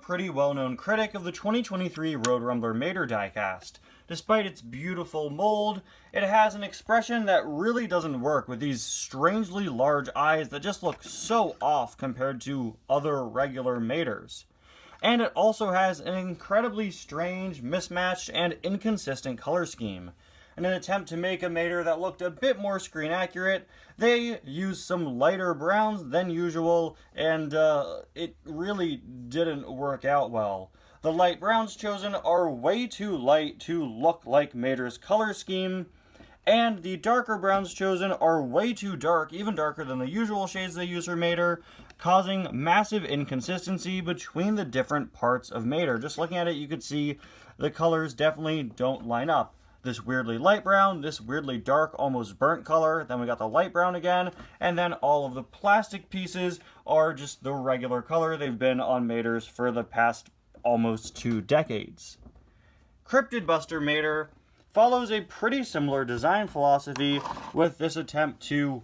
pretty well-known critic of the 2023 Road Rumbler Mater diecast. Despite its beautiful mold, it has an expression that really doesn't work, with these strangely large eyes that just look so off compared to other regular Maters. And it also has an incredibly strange, mismatched, and inconsistent color scheme. In an attempt to make a Mater that looked a bit more screen accurate, they used some lighter browns than usual, and it really didn't work out well. The light browns chosen are way too light to look like Mater's color scheme, and the darker browns chosen are way too dark, even darker than the usual shades they use for Mater, causing massive inconsistency between the different parts of Mater. Just looking at it, you could see the colors definitely don't line up. This weirdly light brown, this weirdly dark, almost burnt color, then we got the light brown again, and then all of the plastic pieces are just the regular color they've been on Maters for the past almost 2 decades. Cryptid Buster Mater follows a pretty similar design philosophy with this attempt to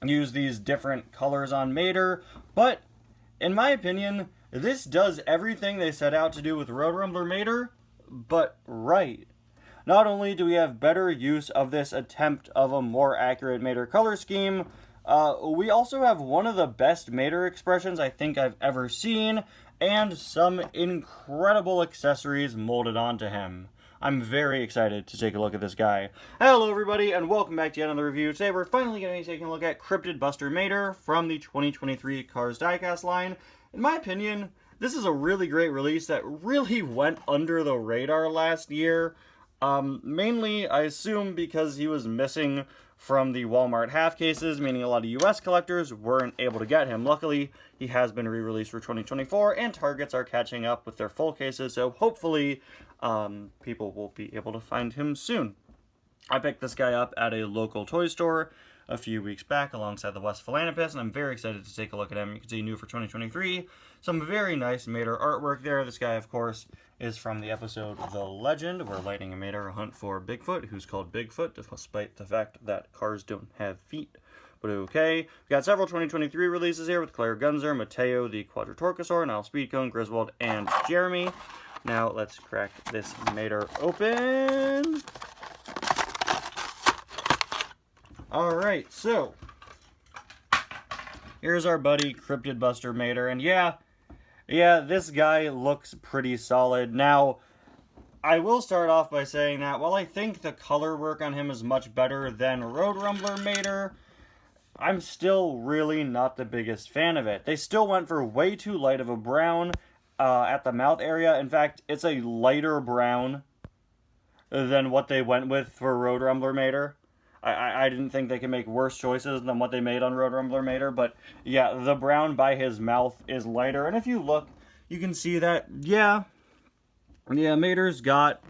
use these different colors on Mater, but in my opinion, this does everything they set out to do with Road Rumbler Mater, but right. Not only do we have better use of this attempt of a more accurate Mater color scheme, we also have one of the best Mater expressions I think I've ever seen, and some incredible accessories molded onto him. I'm very excited to take a look at this guy. Hello everybody, and welcome back to yet another review. Today we're finally going to be taking a look at Cryptid Buster Mater from the 2023 Cars Diecast line. In my opinion, this is a really great release that really went under the radar last year. Mainly, I assume, because he was missing from the Walmart half cases, meaning a lot of US collectors weren't able to get him. Luckily, he has been re-released for 2024, and Targets are catching up with their full cases, so hopefully people will be able to find him soon. I picked this guy up at a local toy store a few weeks back alongside the West Philanthropist, and I'm very excited to take a look at him. You can see new for 2023. Some very nice Mater artwork there. This guy, of course, is from the episode The Legend, where Lightning and Mater hunt for Bigfoot, who's called Bigfoot, despite the fact that cars don't have feet. But okay. We got several 2023 releases here with Claire Gunzer, Mateo the Quadratorchosaur, Nile Speedcone, Griswold, and Jeremy. Now let's crack this Mater open. Alright, so here's our buddy Cryptid Buster Mater, and yeah, this guy looks pretty solid. Now, I will start off by saying that while I think the color work on him is much better than Road Rumbler Mater, I'm still really not the biggest fan of it. They still went for way too light of a brown at the mouth area. In fact, it's a lighter brown than what they went with for Road Rumbler Mater. I didn't think they could make worse choices than what they made on Road Rumbler Mater, but yeah, the brown by his mouth is lighter, and if you look, you can see that, yeah, Mater's got,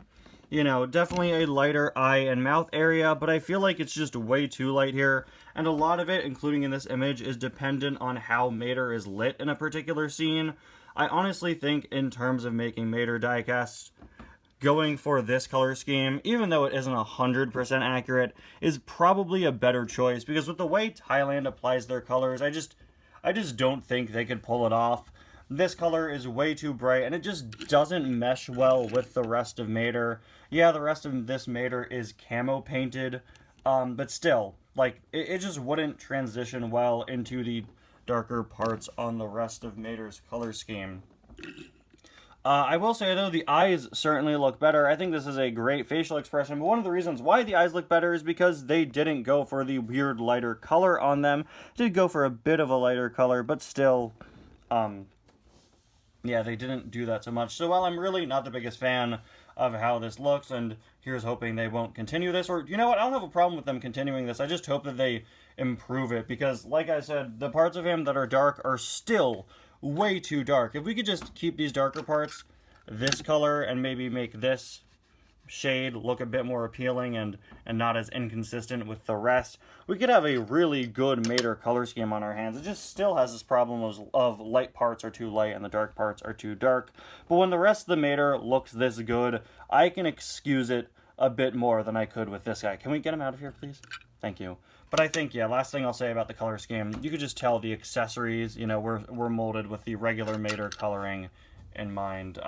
definitely a lighter eye and mouth area, but I feel like it's just way too light here, and a lot of it, including in this image, is dependent on how Mater is lit in a particular scene. I honestly think, in terms of making Mater diecasts, going for this color scheme, even though it isn't 100% accurate, is probably a better choice, because with the way Thailand applies their colors, I just don't think they could pull it off. This color is way too bright, and it just doesn't mesh well with the rest of Mater. Yeah, the rest of this Mater is camo painted, but still, like, it just wouldn't transition well into the darker parts on the rest of Mater's color scheme. I will say, though, the eyes certainly look better. I think this is a great facial expression, but one of the reasons why the eyes look better is because they didn't go for the weird lighter color on them. Did go for a bit of a lighter color, but still, yeah, they didn't do that so much. So while I'm really not the biggest fan of how this looks, and here's hoping they won't continue this, or, you know what, I don't have a problem with them continuing this. I just hope that they improve it, because, like I said, the parts of him that are dark are still way too dark. If we could just keep these darker parts this color and maybe make this shade look a bit more appealing and not as inconsistent with the rest, we could have a really good Mater color scheme on our hands. It just still has this problem of light parts are too light and the dark parts are too dark. But when the rest of the Mater looks this good, I can excuse it a bit more than I could with this guy. Can we get him out of here, please? Thank you. But I think, yeah, last thing I'll say about the color scheme, you could just tell the accessories, were molded with the regular Mater coloring in mind.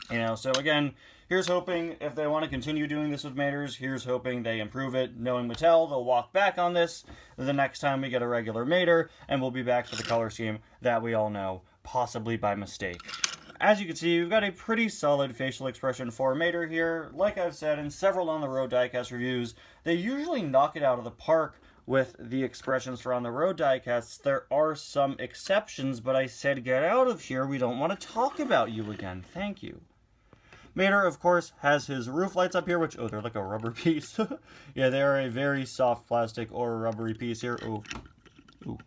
So again, here's hoping if they want to continue doing this with Maters, here's hoping they improve it. Knowing Mattel, they'll walk back on this the next time we get a regular Mater, and we'll be back to the color scheme that we all know, possibly by mistake. As you can see, we've got a pretty solid facial expression for Mater here. Like I've said in several On The Road diecast reviews, they usually knock it out of the park with the expressions for On The Road diecasts. There are some exceptions, but I said get out of here. We don't want to talk about you again. Thank you. Mater, of course, has his roof lights up here, which, oh, they're like a rubber piece. Yeah, they are a very soft plastic or rubbery piece here. Ooh. Ooh.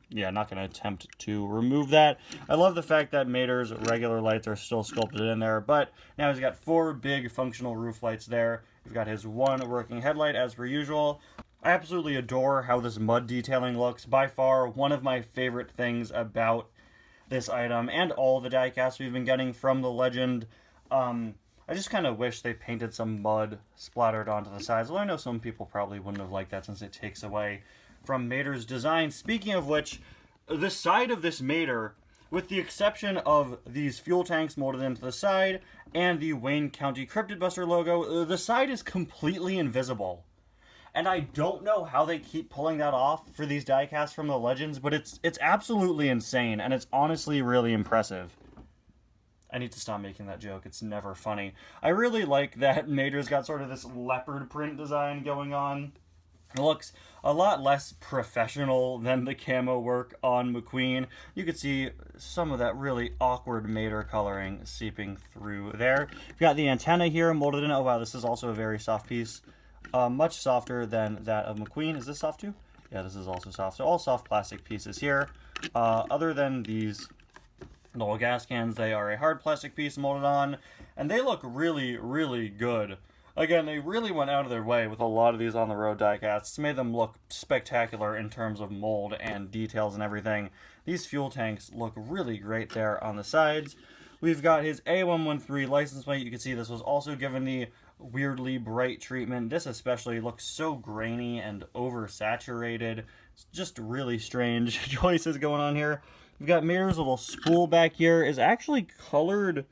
Yeah, not going to attempt to remove that. I love the fact that Mater's regular lights are still sculpted in there, but now he's got 4 big functional roof lights there. We've got his 1 working headlight as per usual. I absolutely adore how this mud detailing looks. By far, one of my favorite things about this item and all the diecasts we've been getting from the Legend. I just kind of wish they painted some mud splattered onto the sides. Well, I know some people probably wouldn't have liked that since it takes away from Mater's design. Speaking of which, the side of this Mater, with the exception of these fuel tanks molded into the side and the Wayne County Cryptid Buster logo, the side is completely invisible. And I don't know how they keep pulling that off for these diecasts from the Legends, but it's absolutely insane, and it's honestly really impressive. I need to stop making that joke. It's never funny. I really like that Mater's got sort of this leopard print design going on. It looks a lot less professional than the camo work on McQueen. You can see some of that really awkward Mater coloring seeping through there. We've got the antenna here molded in. Oh wow, this is also a very soft piece. Much softer than that of McQueen. Is this soft too? Yeah, this is also soft. So all soft plastic pieces here. Other than these little gas cans, they are a hard plastic piece molded on. And they look really, really good. Again, they really went out of their way with a lot of these On The Road diecasts. Made them look spectacular in terms of mold and details and everything. These fuel tanks look really great there on the sides. We've got his A113 license plate. You can see this was also given the weirdly bright treatment. This especially looks so grainy and oversaturated. It's just really strange choices going on here. We've got Mater's little spool back here is actually colored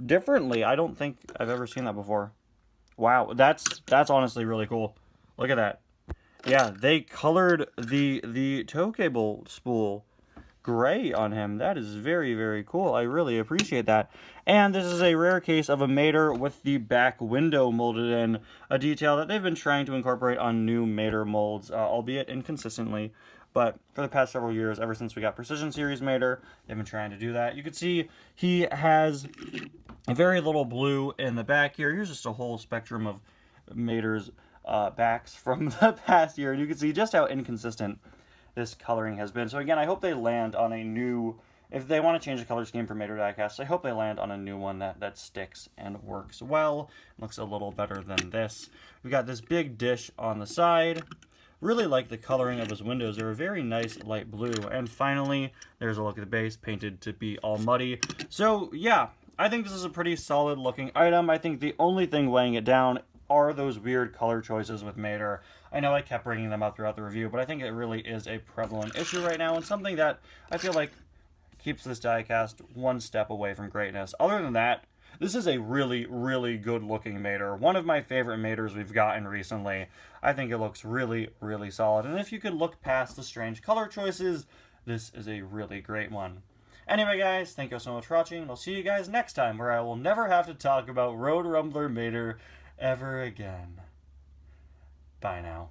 differently. I don't think I've ever seen that before. Wow, that's honestly really cool. Look at that. Yeah, they colored the tow cable spool gray on him. That is very, very cool. I really appreciate that. And this is a rare case of a Mater with the back window molded in, a detail that they've been trying to incorporate on new Mater molds, albeit inconsistently. But for the past several years, ever since we got Precision Series Mater, they've been trying to do that. You can see he has very little blue in the back here. Here's just a whole spectrum of Mater's backs from the past year. And you can see just how inconsistent this coloring has been. So again, I hope they land on a new, if they want to change the color scheme for Mater diecasts, I hope they land on a new one that sticks and works well. Looks a little better than this. We got this big dish on the side. Really like the coloring of his windows. They're a very nice light blue. And finally, there's a look at the base, painted to be all muddy. So yeah, I think this is a pretty solid looking item. I think the only thing weighing it down are those weird color choices with Mater. I know I kept bringing them up throughout the review, but I think it really is a prevalent issue right now, and something that I feel like keeps this diecast one step away from greatness. Other than that, this is a really, really good looking Mater. One of my favorite Maters we've gotten recently. I think it looks really, really solid. And if you could look past the strange color choices, this is a really great one. Anyway, guys, thank you so much for watching, and I'll see you guys next time, where I will never have to talk about Road Rumbler Mater ever again. Bye now.